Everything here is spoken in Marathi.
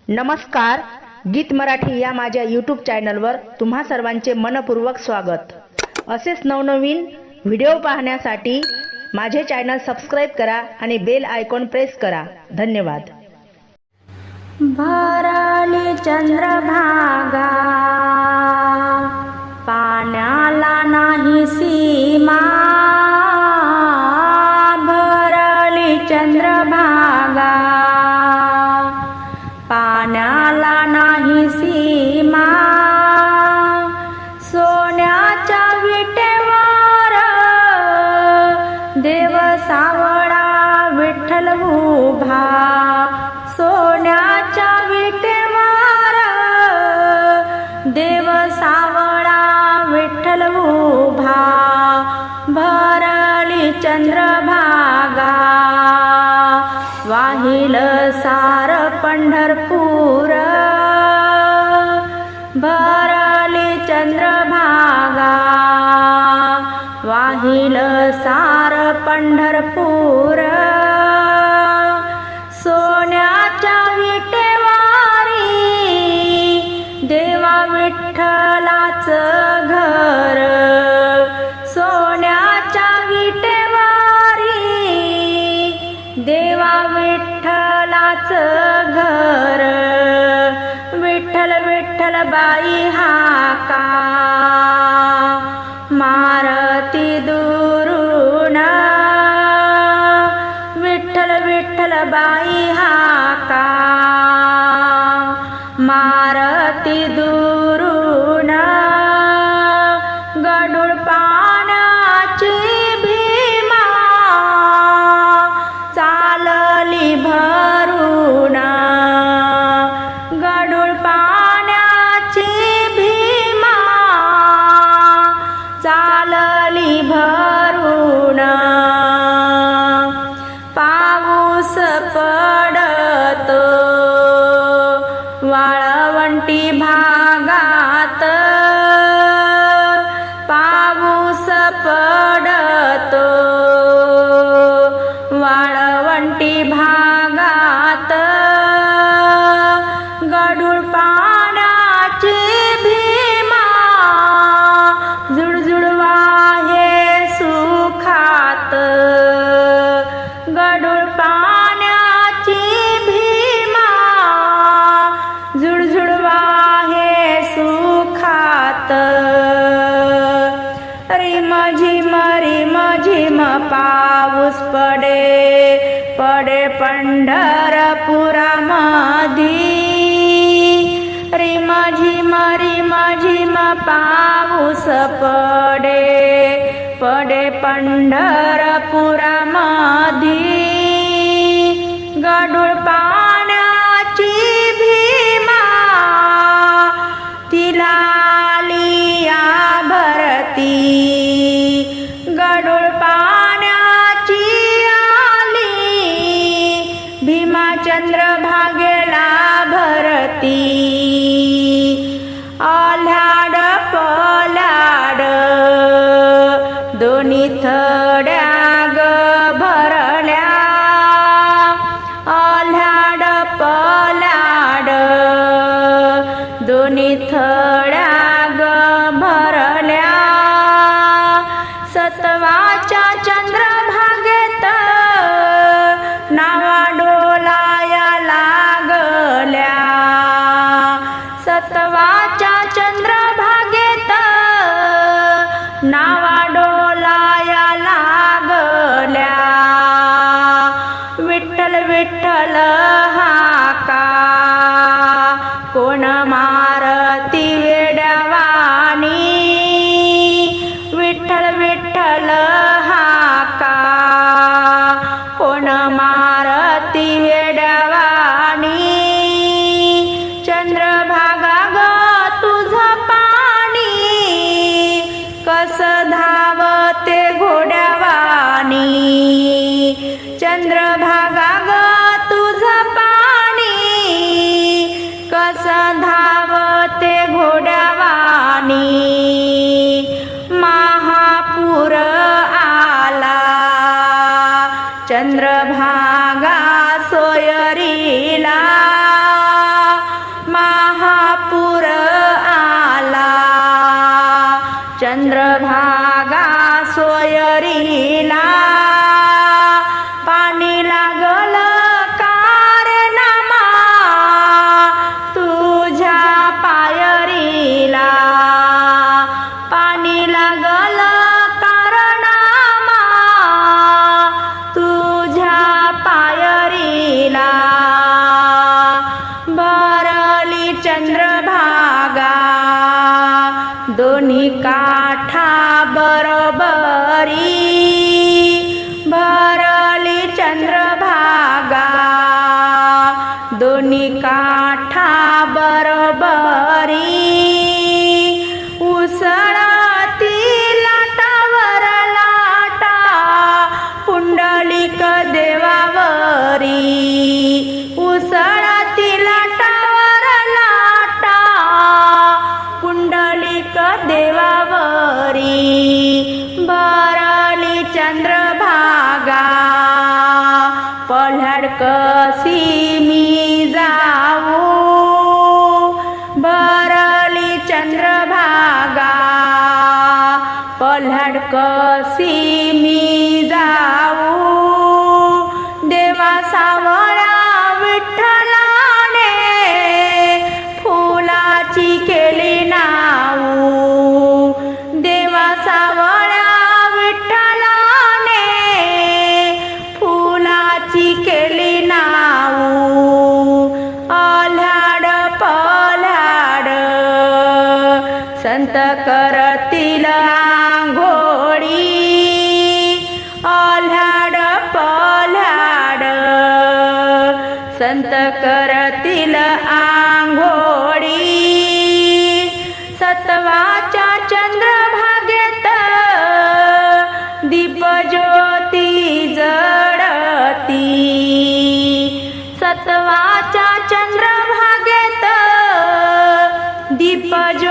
नमस्कार, गीत मराठी या माझ्या यूट्यूब चॅनलवर तुम्हा सर्वांचे मनपूर्वक स्वागत। असेच नवनवीन व्हिडिओ पाहण्यासाठी माझे चॅनल सबस्क्राइब करा आणि बेल आयकॉन प्रेस करा। धन्यवाद। भरली चंद्रभागा पाण्याला नाही सीमा, भरली चंद्रभागा पाण्याला नाही सीमा, सोन्याच्या विटेवर देव सावळा विठ्ठल उभा, सोन्याच्या विटेवर देव सावळा विठ्ठल उभा, भरली चंद्रभागा वाहिल सार पंढरपूर, भरली चंद्रभागा वाहिल सार पंढरपूर, सोन्याच्या विटेवारी देवा विठ्ठलाच घर, सोन्याच्या विटेवारी देवा विठ्ठलाच घर, विठ्ठल विठ्ठल बाई हाका मारती दुरून, विठ्ठल विठ्ठल बाई हाका मारती दुरून, गडूळ पाण्याची भीमा चालली भरून, गडूळ पाण्याची भीमा चालली भरून, पाऊस पडतो वाळवंटी भागात, पाऊस पडतो वाळवंटी भागात, गडूळ पाण्याची भीमा जुळजुळ वाहे सुखात, गडूळ पाण्याची भीमा जुळजुळ वाहे सुखात, रिम झिम पाऊस पडे पडे पंढरपुरामधी, रिम झिम पाऊस पडे पडे पंढरपुरामधी, गडूळ पाण्याची भीमा तिला लिया भरती, गडूळ पाण्याची आली भीमा चंद्रभागेला भरती, आल्याड पल्याड दोन्ही थड्या ग भरल्या, आल्याड पल्याड दोन्ही थड्या ग भरल्या, सतवाच्या चंद्रभागेत नावा डोलाया लागल्या, सतवाच्या चंद्रभागेत नावा डोलाया लागल्या, विठ्ठल विठ्ठल हाका कोण मारती चंद्रभागा दोन्ही काठा बरोबरी भरली चंद्रभागा दोन्ही काठा बरोबरी उसळती लाटावर लाटा पुंडलिक देवावरी उसळती लाटावर लाटा पुंडलिक देवावरी भरली चंद्रभागा पल्हाड कशी मी जाऊ भरली चंद्रभागा पल्हाड कशी मी जाऊ देवा सावळ्या विठ्ठलाने फुलाची केली नाऊ देवा सावळ्या विठ्ठलाने फुलाची केली नाऊ आल्हाड पल्हाड संत करतील आंघोळी आल्हाड पल्हाड संत करतील आंघोळी सत्वाच्या चंद्रभागेत दीपज्योती जळती सत्वाच्या चंद्रभागेत दीपज्योती